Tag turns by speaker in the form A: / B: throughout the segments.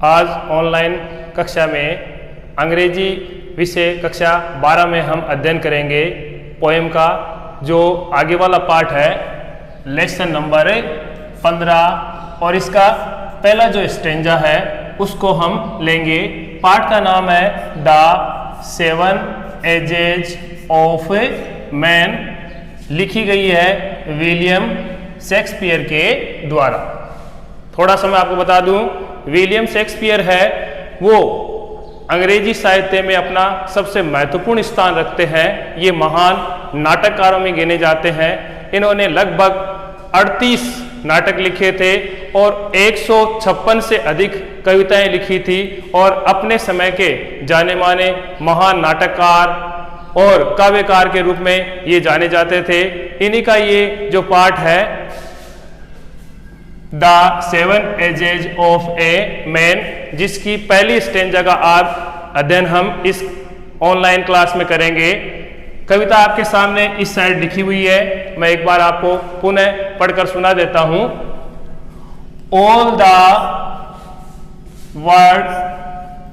A: आज ऑनलाइन कक्षा में अंग्रेजी विषय कक्षा 12 में हम अध्ययन करेंगे पोएम का जो आगे वाला पार्ट है लेसन नंबर 15 और इसका पहला जो स्टेंजा है उसको हम लेंगे। पार्ट का नाम है द 7 एजेज ऑफ मैन, लिखी गई है विलियम शेक्सपियर के द्वारा। थोड़ा सा मैं आपको बता दूं, विलियम शेक्सपियर है वो अंग्रेजी साहित्य में अपना सबसे महत्वपूर्ण स्थान रखते हैं। ये महान नाटककारों में गिने जाते हैं। इन्होंने लगभग 38 नाटक लिखे थे और 156 से अधिक कविताएं लिखी थी और अपने समय के जाने माने महान नाटककार और काव्यकार के रूप में ये जाने जाते थे। इन्हीं का ये जो पार्ट है the 7 edges of a man, जिसकी पहली स्टेंजा का आज अध्ययन हम इस ऑनलाइन क्लास में करेंगे। कविता आपके सामने इस साइड लिखी हुई है, मैं एक बार आपको पुनः पढ़कर सुना देता हूं। All the world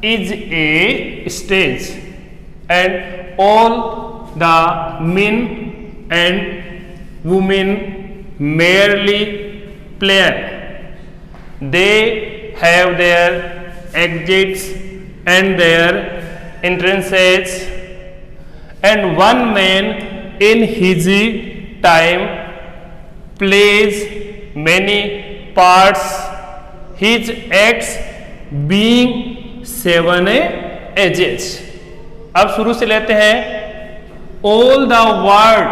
A: is a stage and all the men and women merely player. They have their exits and their entrances, and one man in his time plays many parts, his acts being 7 ages. अब शुरू से लेते हैं। All the world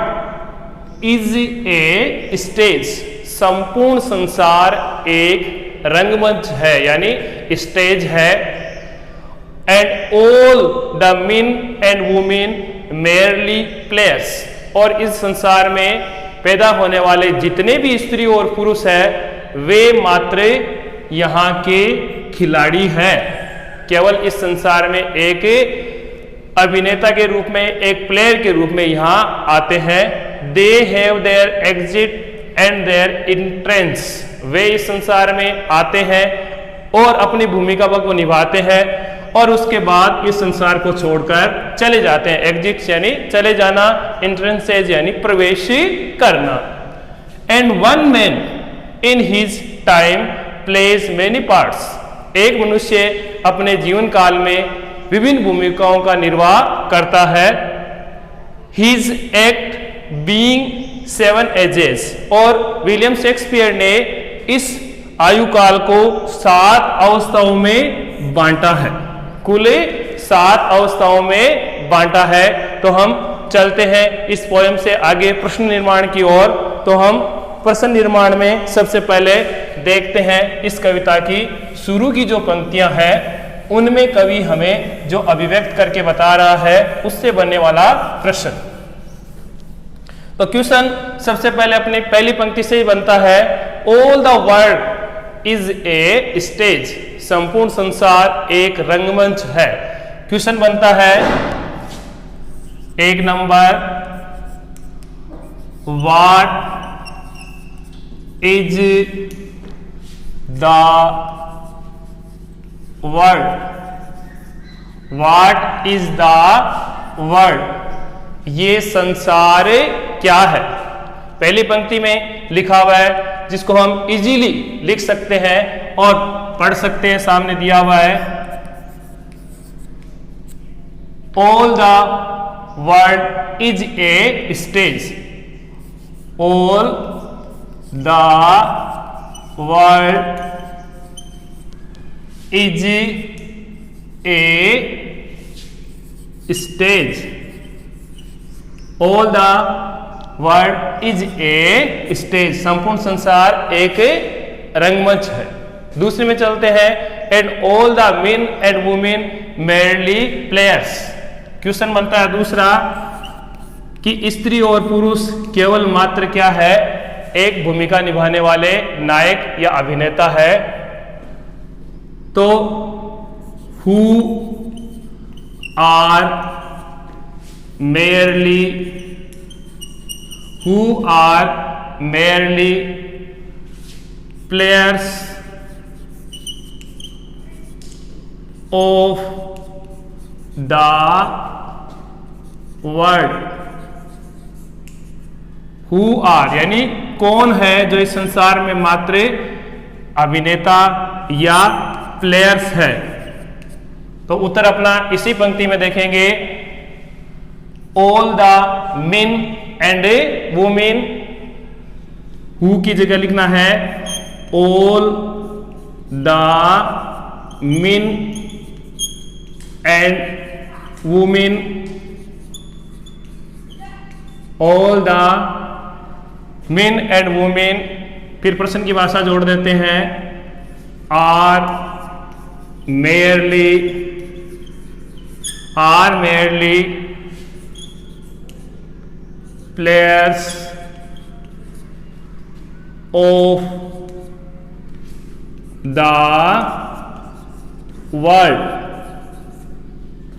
A: is a stage, संपूर्ण संसार एक रंगमंच है यानी स्टेज है। And all the men and women merely players, और इस संसार में पैदा होने वाले जितने भी स्त्री और पुरुष हैं वे मात्र यहाँ के खिलाड़ी हैं। केवल इस संसार में एक अभिनेता के रूप में, एक प्लेयर के रूप में यहाँ आते हैं। They have their exit and their entrance, वे इस संसार में आते हैं और अपनी भूमिका को निभाते हैं और उसके बाद इस संसार को छोड़कर चले जाते हैं। एग्जिट यानी चले जाना, एंट्रेंसेज यानी प्रवेश करना। And one man in his time plays many parts, एक मनुष्य अपने जीवन काल में विभिन्न भूमिकाओं का निर्वाह करता है। हिज एक्ट बीइंग 7 एजेस, और विलियम शेक्सपियर ने इस आयु काल को 7 अवस्थाओं में बांटा है, कुल 7 अवस्थाओं में बांटा है। तो हम चलते हैं इस पोएम से आगे प्रश्न निर्माण की ओर। तो हम प्रश्न निर्माण में सबसे पहले देखते हैं इस कविता की शुरू की जो पंक्तियां हैं उनमें कवि हमें जो अभिव्यक्त करके बता रहा है उससे बनने वाला प्रश्न। तो क्वेश्चन सबसे पहले अपनी पहली पंक्ति से ही बनता है। All the world is a stage, संपूर्ण संसार एक रंगमंच है। क्वेश्चन बनता है 1 number, what is the world, what is the world, ये संसार क्या है। पहली पंक्ति में लिखा हुआ है जिसको हम इजीली लिख सकते हैं और पढ़ सकते हैं, सामने दिया हुआ है। All the world is a stage, all the world is a stage, all the world is a stage, संपूर्ण संसार एक रंगमंच है। दूसरे में चलते हैं। And all the men and women merely players, question बनता है दूसरा कि स्त्री और पुरुष केवल मात्र क्या है, एक भूमिका निभाने वाले नायक या अभिनेता है। तो who are merely players of the world. Who are यानी कौन है जो इस संसार में मात्र अभिनेता या प्लेयर्स है। तो उत्तर अपना इसी पंक्ति में देखेंगे, all the men and women. Who की जगह लिखना है all the men and women, all the men and women. फिर प्रश्न की भाषा जोड़ देते हैं, are merely players of the world.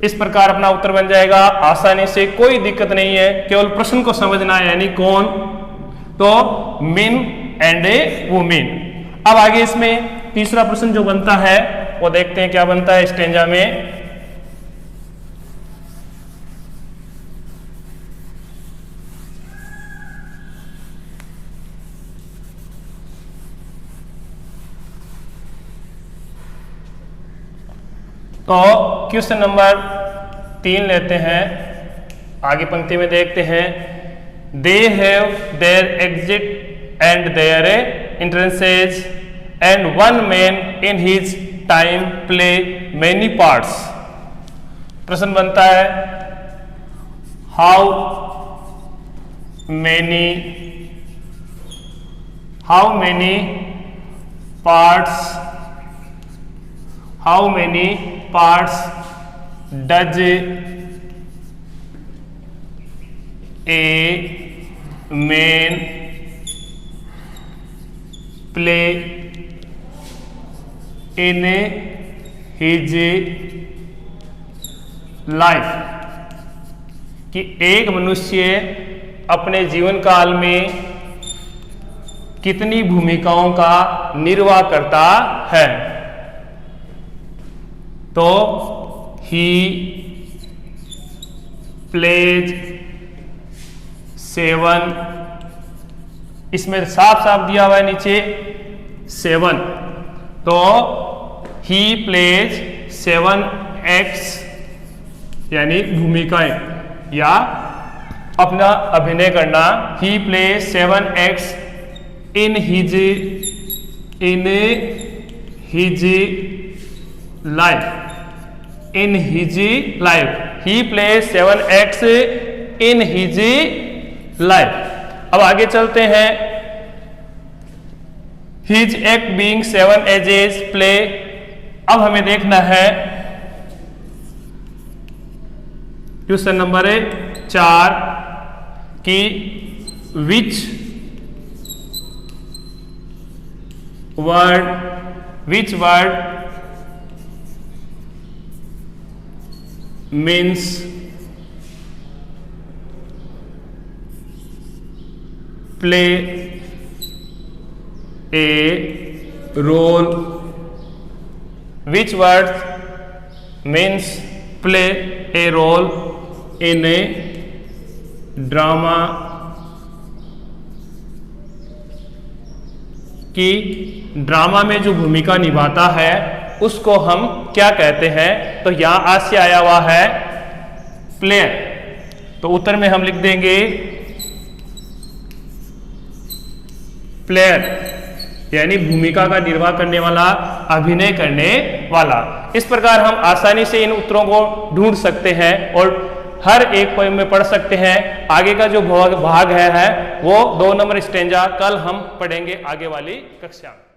A: इस प्रकार अपना उत्तर बन जाएगा आसानी से, कोई दिक्कत नहीं है, केवल प्रश्न को समझना है, यानी कौन, तो मेन एंड ए वुमेन। अब आगे इसमें तीसरा प्रश्न जो बनता है वो देखते हैं क्या बनता है स्टेंजा में। तो क्वेश्चन नंबर 3 लेते हैं, आगे पंक्ति में देखते हैं, they have their exit and their entrances and one man in his time play many parts. प्रश्न बनता है, how many parts does a man play in his life? कि एक मनुष्य अपने जीवन काल में कितनी भूमिकाओं का निर्वाह करता है। तो ही प्लेज 7, इसमें साफ साफ दिया हुआ है नीचे 7, तो ही प्लेज 7 एक्ट्स यानी भूमिकाएं या अपना अभिनय करना। He plays 7 acts in his life. In his life, he plays 7 acts in his life। अब आगे चलते हैं, his act being 7 ages play। अब हमें देखना है क्वेश्चन नंबर 4 कि which word means play a role। which word means play a role in a drama? कि ड्रामा में जो भूमिका निभाता है उसको हम क्या कहते हैं। तो यहां आज से आया हुआ है प्लेयर, तो उत्तर में हम लिख देंगे प्लेयर यानी भूमिका का निर्वाह करने वाला, अभिनय करने वाला। इस प्रकार हम आसानी से इन उत्तरों को ढूंढ सकते हैं और हर एक पोएम में पढ़ सकते हैं। आगे का जो भाग है वो 2 नंबर स्टेंजा कल हम पढ़ेंगे आगे वाली कक्षा में।